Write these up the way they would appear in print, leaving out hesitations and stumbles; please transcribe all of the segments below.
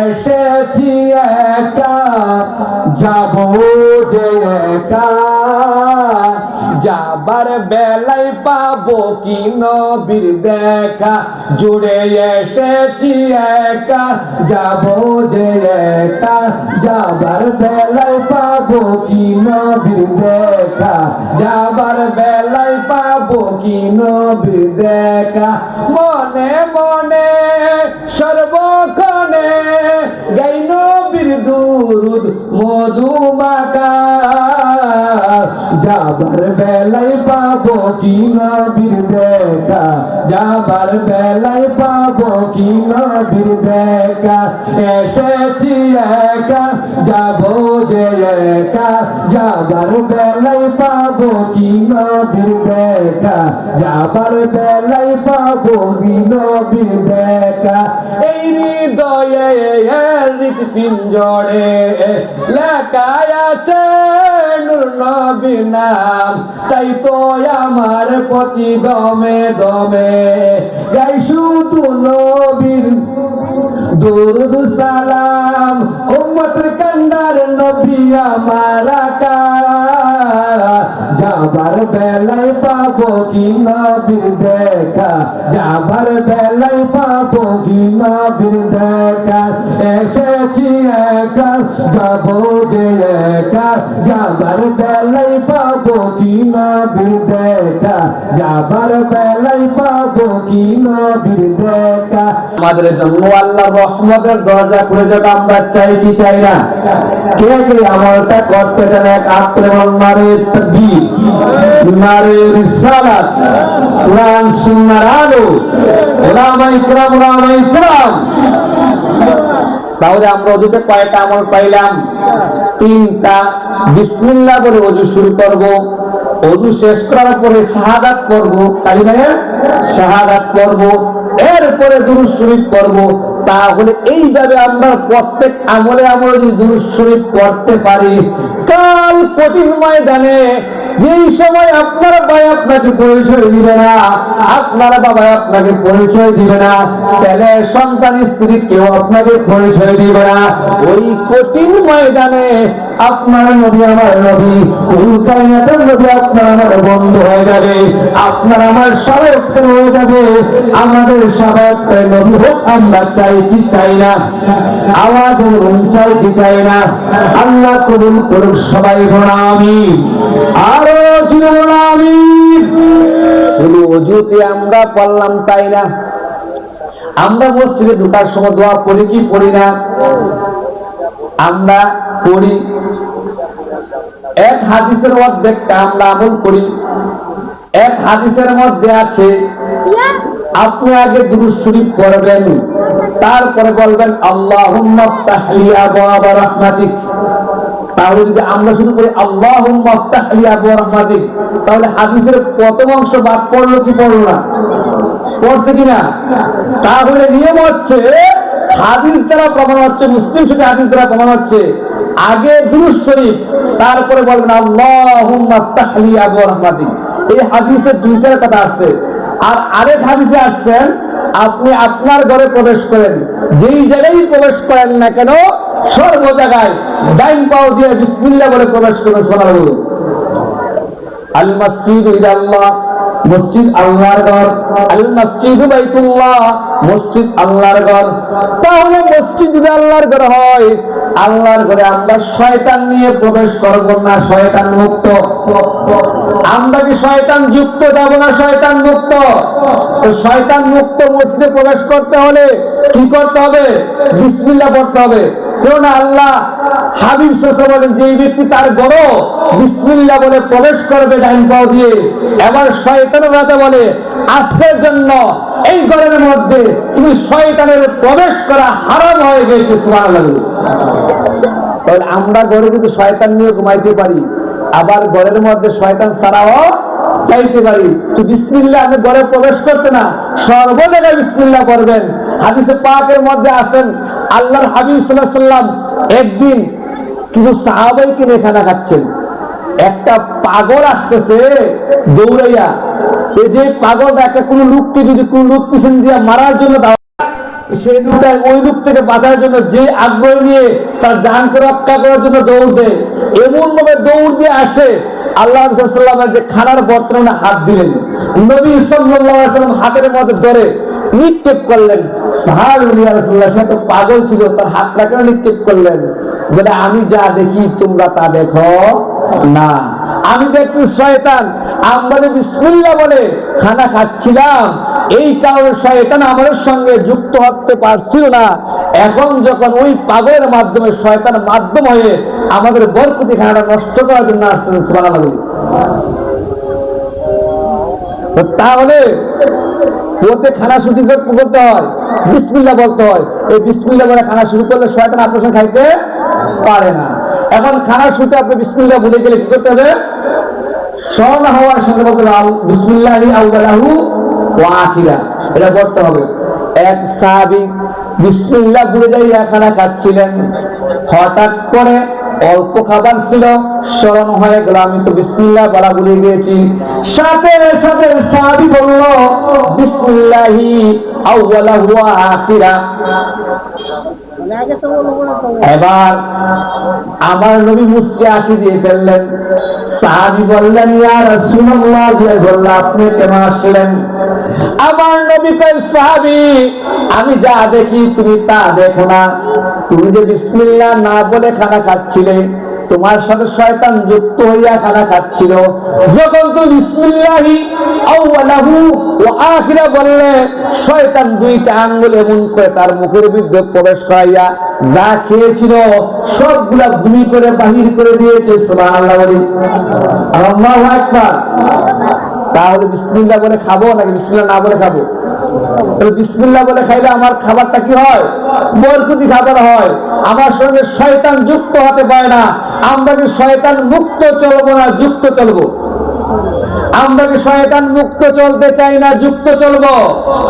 এসেছি একা যাব যে একা, যাবার বেলায় পাবো কি নবীর দেখা। জুড়ে এসেছি একা যাব যে একা, যাবার বেলায় পাবো কি নবীর দেখা। যাবার বেলায় পাবো কি নবীর দেখা। মনে মনে সর্বক্ষণে গাই নবীর দুরুদ মধুমাখা। যাবার বেলায় পাবো কি নবীর দেখা। যাবার বেলায় পাবো কি নবীর দেখা। এসেছি একা যাবো যে একা, যাবার বেলায় পাবো কি নবীর দেখা। যাবার বেলায় পাবো কি নবীর দেখা। এই হৃদয়ে হৃৎপিঞ্জরে লেখায় আছে নূর নবীর নাম। তাই তো আমার প্রতি দমে দমে গাই শুধু নবীর দুরুদ সালাম। উম্মতের কান্ডার নবী আমার আকা। যাবার বেলায় পাবো কি নবীর দেখা। যাবার বেলায় পাবো কি নবীর দেখা। এসেছি একা যাবো যে একা, যাবার বেলায় পাবো কি নবীর দেখা। যাবার বেলায় পাবো কি নবীর দেখা। আমাদের জন্য আল্লাহর রহমতের দরজা খুলে যাবে, আমরা চাই কি চাই না? কে কে আমলটা করতে চান? এক আত্মে নারে তাকবীর, নারে রিসালাত, কোরআন সুন্নাহর আলো, উলামায়ে কিরাম। তাহলে আমরা ওজুতে কয়টা আমল পাইলাম? তিনটা। বিসমিল্লাহ বলে ওজু শুরু করব। ওযু শেষ করার পরে শাহাদাত পড়ব, কালিমায়ে শাহাদাত পড়ব, এরপরে দুরূদ শরীফ পড়ব। তাহলে এইভাবে আমরা প্রত্যেক আমলে আমলে যদি দুরূদ শরীফ পড়তে পারি, কাল কঠিন ময়দানে যেই সময় আপনার ভাই আপনাকে পরিচয় দিবে না, আপনার বাবা আপনাকে পরিচয় দিবে না, ছেলে সন্তান স্ত্রী কেউ আপনাকে পরিচয় দিবে না, ওই কঠিন ময়দানে আপনার নবী আমার নবী, কুল কায়নাতের নবী আপনার আমার বন্ধু হয়ে যাবে, আপনার আমার শাফাত হয়ে যাবে। আমাদের শাফাত নবী হোক, আমরা চাই কি চাই না? আওয়াজ বলুন, চাই কি চাই না? আল্লাহ কবুল করুন, সবাই বলুন আমিন। আরো জীবন আমিন। শুধু ওযুতে আমরা পড়লাম তাই না, আমরা মসজিদে ঢোকার সময় দোয়া পড়ি কি পড়ি না? আমরা পড়ি। এক হাদিসের অর্ধেকটা আমরা আমল করি। এক হাদিসের মধ্যে আছে আপনি আগে দুরূদ শরীফ পড়বেন, তারপরে বলবেন আল্লাহুম্মা ইফতাহ লি আবওয়াব রাহমাতিক। তাহলে যদি আমরা শুধু করি আল্লাহুম্মা ইফতাহ লি আবওয়াব রাহমাতিক, তাহলে হাদিসের প্রথম অংশ বাদ পড়লো কি পড়লো না? পড়ছে কিনা? তাহলে নিয়ম হচ্ছে, হাদিস দ্বারা প্রমাণ হচ্ছে, মুসলিম শরীফে হাদিস দ্বারা প্রমাণ হচ্ছে, আগে দুরূদ শরীফ, তারপরে বলবেন আল্লাহুম্মা ইফতাহ লি আবওয়াব রাহমাতিক। এই হাদিসে দুইটার কথা আছে। আর আরেক হাদিসে আসছেন, আপনি আপনার ঘরে প্রবেশ করেন, যেই জায়গায় প্রবেশ করেন না কেন, সর্ব জায়গায় ডাইন পাও দিয়ে বিসমিল্লাহ বলে প্রবেশ করুন। সুবহানাল্লাহ। আল মাসজিদু ইলাল্লাহ, মসজিদ আল্লাহর ঘর। আল মসজিদু বাইতুল্লাহ, মসজিদ আল্লাহর ঘর। তাহলে মসজিদ যদি আল্লাহর ঘর হয়, আল্লাহর ঘরে আমরা শয়তান নিয়ে প্রবেশ করব না, শয়তান মুক্ত। আমরা কি শয়তান যুক্ত যাব না শয়তান মুক্ত? তো শয়তান মুক্ত মসজিদে প্রবেশ করতে হলে কি করতে হবে? বিসমিল্লাহ পড়তে হবে। কেননা আল্লাহ হাবিব সাল্লাল্লাহু আলাইহি ওয়াসাল্লাম বলেন, যে ব্যক্তি তার ঘর বিসমিল্লাহ বলে প্রবেশ করবে ডাইন পাও দিয়ে, এবার শয়তানের রাজা বলে আজকের জন্য এই ঘরের মধ্যে তুমি শয়তানের প্রবেশ করা হারাম হয়ে গেছে। সুবহানাল্লাহ। তাহলে আমরা ঘরে কিন্তু শয়তান নিয়ে ঘুমাইতে পারি, আবার ঘরের মধ্যে শয়তান ছাড়াও চাইতে পারি। তো বিসমিল্লাহ আপনি ঘরে প্রবেশ করতে না, সর্বজায়গায় বিসমিল্লাহ করবেন। হাদিসে পাকের মধ্যে আছেন, আল্লাহর হাবিব সাল্লাল্লাহু আলাইহি ওয়াসাল্লাম একদিন কিছু সাহাবাইকে নিয়ে খানা খাচ্ছেন। একটা পাগল আসতেছে দৌড়াইয়া, এই যে পাগলটা একটা কোন লোককে যদি কোন লোক পিছন দিয়ে মারার জন্য সেই লোকটা ওই লোক থেকে বাঁচার জন্য যে আগ্রহ নিয়ে তার জানকে রক্ষা করার জন্য দৌড় দেয়, এমন ভাবে দৌড় দিয়ে আসে, আল্লাহ রাসূল সাল্লাল্লাহু আলাইহি ওয়াসাল্লামের যে খানার বর্তমানে হাত দিলেন, নবী সাল্লাল্লাহু আলাইহি ওয়াসাল্লাম হাতের মধ্যে ধরে নিক্ষেপ করলেন। সাহাবী ইয়া রাসূলুল্লাহ, সে তো পাগল ছিল, তার হাতটা কেন নিক্ষেপ করলেন? বলে আমি যা দেখি তোমরা তা দেখো না, আমি তো একটু শয়তান, আমরা বিসমিল্লাহ বলে খানা খাচ্ছিলাম, এই কারণে শয়তান আমাদের সঙ্গে যুক্ত হতে পারছিল না। এখন যখন ওই পাগলের মাধ্যমে শয়তান মাধ্যম হয়ে আমাদের বরকতি খানাটা নষ্ট করার জন্য আসছেন, সুবহানাল্লাহ। তাহলে ওতে খানা শুরু করতে হয়, বিসমিল্লাহ বলতে হয়। এই বিসমিল্লাহ বলে খানা শুরু করলে শয়তান আপনার সঙ্গে খাইতে পারে না। এখন খানা শুরুতে আপনি বিসমিল্লাহ বলে গেলে কি করতে হবে? স্মরণ হওয়ার সঙ্গে বলতে হবে বিসমিল্লাহি আউয়ালাহু ওয়া আখিরা, এটা করতে হবে। এক সাহাবী বিসমিল্লাহ বলে যাইয়া খানা খাচ্ছিলেন, হঠাৎ করে অল্প খাবার ছিল, স্মরণ হয়ে গেল আমি তো বিসমিল্লাহ বলা ভুলে গিয়েছি। সাথে সাথে সাহাবী বলল বিসমিল্লাহি আউয়ালাহু ওয়া আখিরা। এবার আমার নবী মুস্কি হাসি দিয়ে ফেললেন। সাহাবী বললেন ইয়া রাসূলুল্লাহ, আপনি কেন আসলেন? আমার নবী কয় সাহাবী, আমি যা দেখি তুমি তা দেখো না। তুমি যে বিসমিল্লাহ না বলে খানা খাচ্ছিলে, তোমার সাথে শয়তান যুক্ত হইয়া খানা খাচ্ছিল। যখন তুমি বিসমিল্লাহি আউয়ালাহু ওয়া আখিরা বললে, শয়তান দুইটা আঙ্গুল এমন করে তার মুখের ভিতরে প্রবেশ করাইয়া যা খেয়েছিল সবগুলা ভূমি করে বাহির করে দিয়েছে। সুবহানাল্লাহ, আল্লাহু আকবার। তাহলে বিসমিল্লাহ বলে খাবো নাকি বিসমিল্লাহ না বলে খাবো? বিসমিল্লাহ বলে খাইলে আমার খাবারটা কি হয়? বরকতি খাবার হয়। আমার সঙ্গে শয়তান যুক্ত হতে পারে না। আমরা কি শয়তান মুক্ত চলবো না যুক্ত চলবো? আমরা কি শয়তান মুক্ত চলতে চাই না যুক্ত চলবো?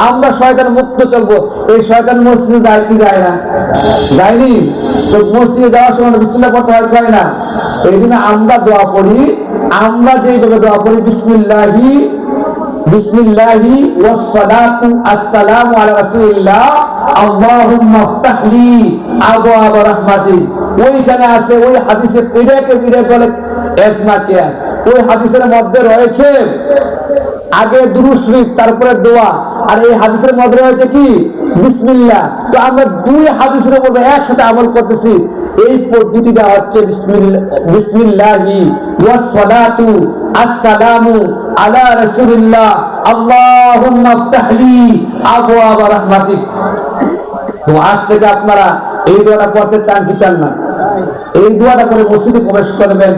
আমরা শয়তান মুক্ত চলবো। এই শয়তান মসজিদে যায় কি যায় না? যায়নি তো। মসজিদে যাওয়ার সময় বিসমিল্লাহ পড়তে হয় না? এই জন্য আমরা দোয়া পড়ি, আমরা যেভাবে দোয়া পড়ি বিসমিল্লাহি বিসমিল্লাহি ওয়াসসালাতু আসসালামু আলা রাসূলিল্লাহ আল্লাহুম্মা ইফতাহলি আবওয়াব রাহমাতিক, ওইখানে আছে ওই হাদিসে পিড়াকে পিড়ে বলে এসমা কিয়া। ওই হাদিসের মধ্যে রয়েছে আগে দুরূদ শরীফ তারপরে দোয়া, আর এই হাদিসের মধ্যে রয়েছে কি বিসমিল্লাহ। তো আমরা দুই হাদিসের উপর একসাথে আমল করতেছি। এই পদ্ধতিটা হচ্ছে বিসমিল্লাহি ওয়াসসালাতু আসসালামু আলা রাসূলিল্লাহ আল্লাহুম্মা ইফতাহলি আবওয়াব রাহমাতিক। তো আজ থেকে আপনারা এই দোয়াটা পড়তে চান কি চান না? এই দোয়াটা করে মসজিদে প্রবেশ করবেন।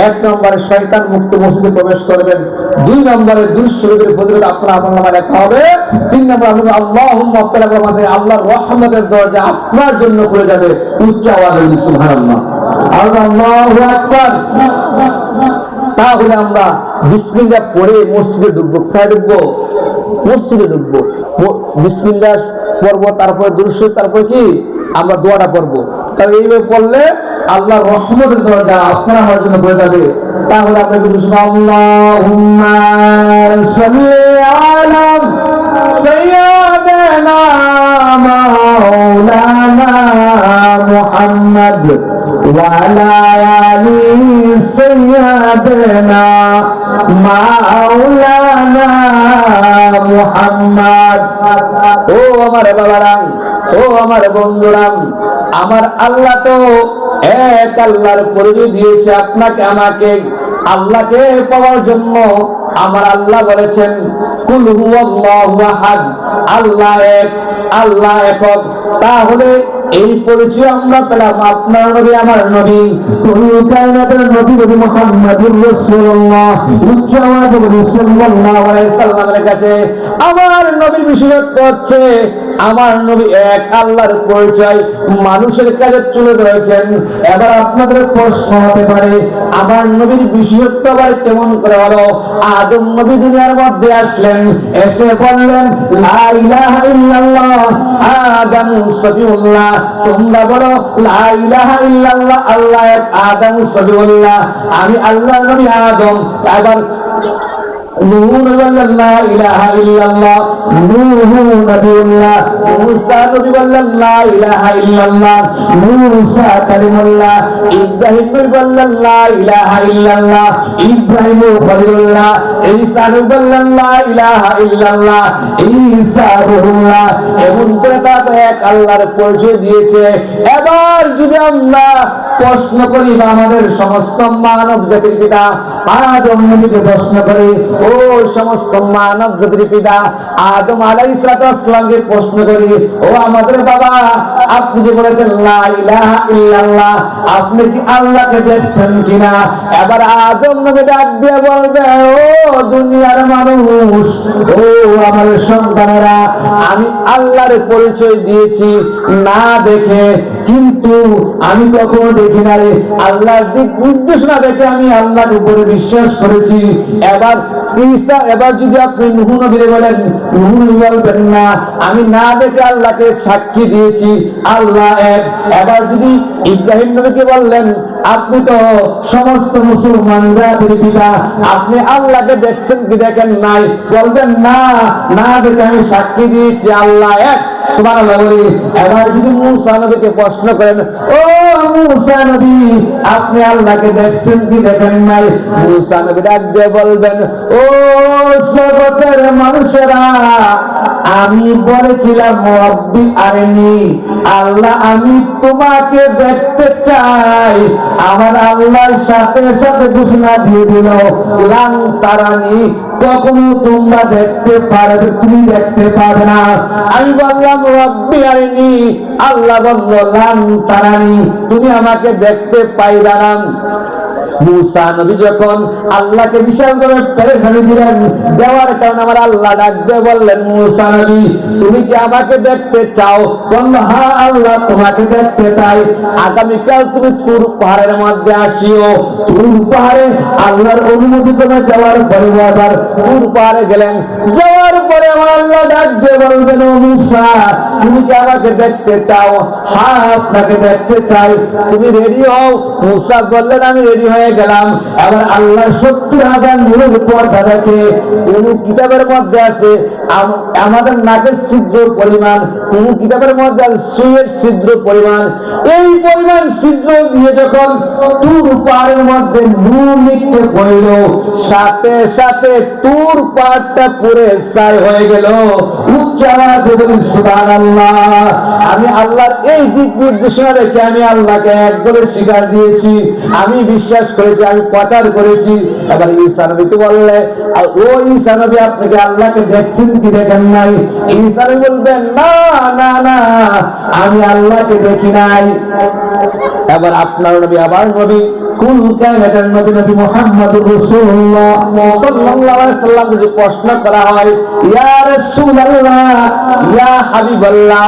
এক নম্বরে শয়তান মুক্ত মসজিদে প্রবেশ করবেন। দুই নম্বরে দুরূদ শরীফের ফজিলত আপনার আপনার নামে লেখা হবে। তিন নম্বর আপনার আল্লাহুম্মা ইফতাহলি আমাদের আল্লাহর রহমতের দরজা আপনার জন্য খুলে যাবে। উচ্চ আওয়াজে সুবহানাল্লাহ, আল্লাহু আকবার। তাহলে আমরা বিসমিল্লাহ পড়ে মসজিদে ঢুকবো। কোথায় ঢুকবো? মসজিদে ঢুকবো। বিসমিল্লাহ পড়বো, তারপরে দুরূদ শরীফ, তারপরে কি আমরা দোয়াটা পড়বো। তাহলে এইভাবে পড়লে আল্লাহর রহমতের দরজা আপনার আমার জন্য খুলে যাবে। তাহলে আমরা কিন্তু আল্লাহুম্মা সাল্লি আলা সাইয়্যিদিনা মাওলানা মুহাম্মদ ওয়া আলা আলি সাইয়্যিদিনা মাওলানা মুহাম্মদ। ও আমার বাবারা, ও আমার বন্ধুরা, আমার আল্লাহ তো এক আল্লাহর পরিচয় দিয়েছে আপনাকে আমাকে। আল্লাহকে পাওয়ার জন্য আমার আল্লাহ বলেছেন কুল হুয়াল্লাহু আহাদ, আল্লাহ এক, আল্লাহ একক। তাহলে এই পরিচয় আমরা পেলাম আপনার নবী আমার নবী কুল কায়নাতের নবী নবী মুহাম্মদুর রাসূলুল্লাহ উচ্চ আওয়াজে বলি সাল্লাল্লাহু আলাইহি সাল্লামের কাছে। আমার নবীর বিশেষত্ব হচ্ছে আমার নবী এক, আল্লাহর পরিচয় মানুষের কাছে তুলে ধরেছেন। এবার আপনাদের প্রশ্ন হতে পারে আমার নবীর বিশেষত্ব আবার কেমন করে হলো? আদম নবী দুনিয়ার মধ্যে আসলেন, এসে বললেন লা ইলাহা ইল্লাল্লাহ আদম সফিউল্লাহ। তোমরা বলো লা ইলাহা ইল্লাল্লাহ আল্লাহ এক, আদম সফিউল্লাহ। আমি আল্লাহর নবী আদম। এবার নূহ নবী বললেন লা ইলাহা ইল্লাল্লাহ, নূহ নবিয়ুল্লাহ। মুসা নবী বললেন লা ইলাহা ইল্লাল্লাহ, মুসা কালিমুল্লাহ। ইব্রাহিম নবী বললেন লা ইলাহা ইল্লাল্লাহ, ইব্রাহিম খলিলুল্লাহ। ঈসা নবী বললেন লা ইলাহা ইল্লাল্লাহ, ঈসা রূহুল্লাহ। এমন করে তারা এক আল্লাহর পরিচয় দিয়েছে। এবার যদি আমরা প্রশ্ন করি বা আমাদের সমস্ত মানব জাতির পিতা আদম নবীকে প্রশ্ন করি, ও সমস্ত মানব জাতির পিতা আদম আলাইহিস সালামকে প্রশ্ন করি, ও আমাদের বাবা, আপনি যে বলেছেন লা ইলাহা ইল্লাল্লাহ, আপনি কি আল্লাহকে দেখছেন কিনা? এবার আদম নবী ডাক দিয়ে বলবে, ও দুনিয়ার মানুষ, ও আমার সন্তানেরা, আমি আল্লাহর পরিচয় দিয়েছি না দেখে, কিন্তু আমি কখনো দেখি না রে, আল্লাহর দিক নির্দেশনা দেখে আমি আল্লাহর উপরে বিশ্বাস করেছি। এবার ঈসা, এবার যদি আপনি নূহ নবীরে বলেন, নূহ নবী বলবেন না, আমি না দেখে আল্লাহকে সাক্ষী দিয়েছি আল্লাহ এক। এবার যদি ইব্রাহিম নবীকে বললেন, আপনি তো সমস্ত মুসলমানরা পিতা, আপনি আল্লাহকে দেখছেন কি দেখেন নাই? বলবেন না, না দেখে আমি সাক্ষী দিয়েছি আল্লাহ এক। সুবহানাল্লাহ বলি। এবার যদি মুসা নবীকে প্রশ্ন করেন, ও মুসা নবী, আপনি আল্লাহকে দেখছেন কি দেখেন নাই? মুসা নবী ডাক দিয়ে বলবেন, ও জগতের মানুষেরা, আমি বলেছিলাম রব্বি আরিনি, আল্লাহ আমি তোমাকে দেখতে চাই। আমার আল্লাহর সাথে সাথে ঘোষণা দিয়ে দিল, লান তারানি, কখনো তোমরা দেখতে পারবে, তুমি দেখতে পারবে না। আমি বললাম রব্বি আরিনি, আল্লাহ বলল লান তারানি, তুমি আমাকে দেখতে পাইবা না। মুসা নবী যখন আল্লাহকে বিশাল করে পেরেশানি দিলেন, দেওয়ার কারণে আমার আল্লাহ ডাক দিয়ে বললেন, মুসা নবী, তুমি কি আমাকে দেখতে চাও? বলল, হ্যাঁ আল্লাহ, তোমাকে দেখতে চাই। আগামীকাল তুমি তুর পাহাড়ের মধ্যে আসিও। তুর পাহাড়ে আল্লাহর অনুমতি তোমার যাওয়ার পরে আবার তুর পাহাড়ে গেলেন। যাওয়ার পরে আমার আল্লাহ ডাক দিয়ে বলবেন, ও মুসা, তুমি কি আমাকে দেখতে চাও? হ্যাঁ, আপনাকে দেখতে চাই। তুমি রেডি হও। মুসা বললেন, আমি রেডি হয়ে গেলাম। এবার আল্লাহ 70,000 নূরের পর্দা দেখে। কোন কিতাবের মধ্যে আছে আমাদের নাকের ছিদ্র পরিমাণ, কোন কিতাবের মধ্যে সুয়ের ছিদ্র পরিমাণ। এই পরিমাণ ছিদ্র দিয়ে যখন তুর পাহাড়ের মধ্যে নূর নিক্ষেপ হইল, সাথে সাথে তুর পাহাড়টা পুরে ছাই হয়ে গেল। উচ্চ আওয়াজে বলি সুবহানাল্লাহ। আমি আল্লাহর এই দিক নির্দেশনা রেখে আমি আল্লাহকে এক বলে স্বীকার দিয়েছি, আমি বিশ্বাস করেছি, আমি প্রচার করেছি। এবার ঈসা নবী তো বললে, ও ঈসা নবী, আপনি কি আল্লাহকে দেখছেন কি দেখেন নাই? ঈসা নবী বলবেন, না না না, আমি আল্লাহকে দেখি নাই। এবার আপনার নবী, আবার নবী, কুল কায়নাতের নবী, নবী মুহাম্মদুর রাসূলুল্লাহ সাল্লাল্লাহু আলাইহি ওয়াসাল্লাম যদি প্রশ্ন করা হয়, ইয়া রাসূলুল্লাহ, ইয়া হাবিবাল্লাহ,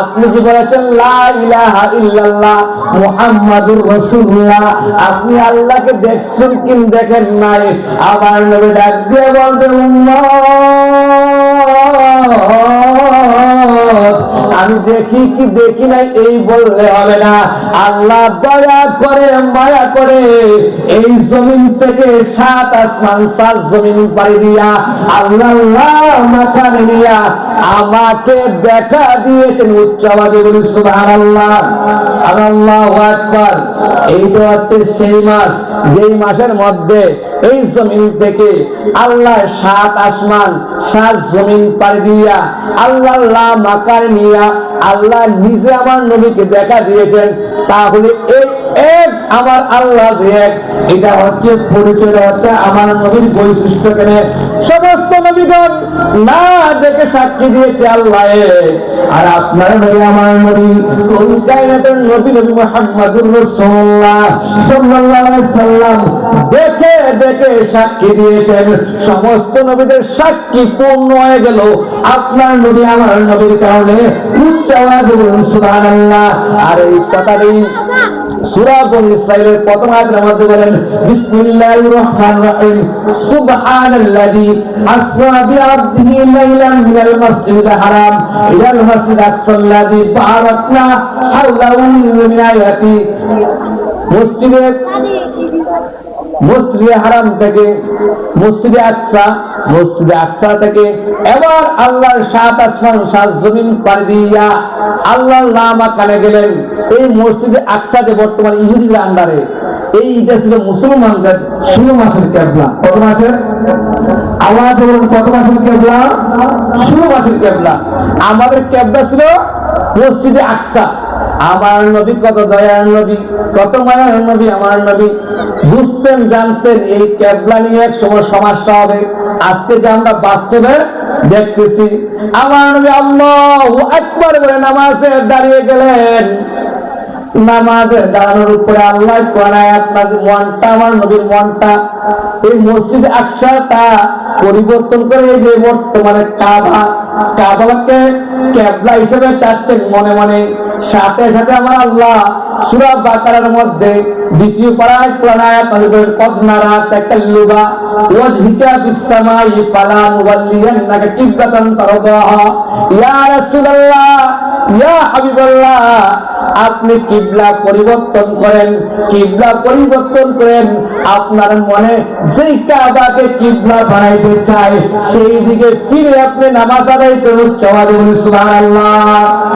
আপনি যে বলেছেন লা ইলাহা ইল্লাল্লাহ মুহাম্মাদুর রাসূলুল্লাহ, আপনি আল্লাহকে দেখছেন কি দেখেন নাই? আবার নবী ডাক দিয়ে বলতেন, আমি দেখি কি দেখি নাই এই বললে হবে না। আল্লাহ দয়া করে, মায়া করে এই জমিন থেকে 7 আসমান 7 জমিন পাড়ি দিয়া আল্লাহ মাথায় নিয়া আমাকে দেখা দিয়েছেন। উচ্চ আওয়াজে বলি সুবহানাল্লাহ, আল্লাহু আকবার। এইটা হচ্ছে সেই মাস, যেই মাসের মধ্যে এই জমিন থেকে আল্লাহ 7 আসমান 7 জমিন পাড়ি দিয়া আল্লাহ মাকার নিয়া আল্লাহ নিজে আমার নবীকে দেখা দিয়েছেন। তাহলে এই এক আমার আল্লাহ এক, এটা হচ্ছে পরিচয়, হচ্ছে আমার নবীর বৈশিষ্ট্য। কেন সমস্ত নবীগণ না দেখে সাক্ষী দিয়েছে আল্লাহ এক, আর আপনার নবী, আমার নবী, কুল কায়নাতের নবী, নবী মুহাম্মদুর রাসূলুল্লাহ সাল্লাল্লাহু আলাইহি ওয়াসাল্লাম দেখে দেখে সাক্ষী দিয়েছেন। সমস্ত নবীদের সাক্ষী পূর্ণ হয়ে গেল আপনার নবী, আমার নবীর কারণে। উচ্চ আওয়াজে বলুন সুবহানাল্লাহ। আর এই কথাটি সূরা বনী ইসরাঈলের প্রথম আয়াতের মধ্যে বলেন, বিসমিল্লাহির রহমানির রহিম, সুবহানাল্লাযী আসরা বিআবদিহি লাইলান মিনাল মাসজিদিল হারাম ইলাল মাসজিদিল আকসাল্লাযী বারাকনা হাওলাহু মিন আয়াতি। মসজিদের মসজিদে হারাম থেকে মসজিদে আকসা, মসজিদে আকসা থেকে এবার আল্লাহর 7 আসমান 7 জমিন পাড়ি দিয়া আল্লাহর নামাকানে গেলেন। এই মসজিদে আকসা যে বর্তমান ইহুদিদের আন্ডারে, এইটা ছিল মুসলমানদের 16 মাসের কিবলা। কত মাসের? আল্লাহ বলেন কত মাসের কিবলা? 16 মাসের কিবলা। আমাদের কিবলা ছিল মসজিদে আকসা। আমার নবী কত দয়ার নবী, কত মায়ার নবী আমার নবী, বুঝতেন জানতেন এই কিবলা নিয়ে এক সময় সমাজটা হবে। আজকে যে আমরা বাস্তবে দেখতেছি, আমার নবী আল্লাহু আকবার বলে নামাজে দাঁড়িয়ে গেলেন। নামাজের দাঁড়ানোর উপরে আল্লাহ আপনার মনটা, আমার নবীর মনটা এই মসজিদ আকসাটা পরিবর্তন করে যে বর্তমানে কাবাকে কিবলা হিসেবে চাচ্ছেন মনে মনে। সাথে সাথে আমার আল্লাহ সূরা বাকারার মধ্যে 2য় পারায় কোরআন আয়াত নাযিল কদ নারা তাকাল্লুবা ওয়াজহিকা ফিস সামাই ফালা নুওয়াল্লিয়ান্নাকা কিবলাতান তারদাহা। ইয়া রাসূলুল্লাহ, ইয়া হাবিবাল্লাহ, আপনি কিবলা পরিবর্তন করেন, কিবলা পরিবর্তন করেন। আপনার মনে যেই কাবাকে কিবলা বানাইতে চায় সেই দিকে ফিরে আপনি নামাজ আদায় করুন। সুবহানাল্লাহ।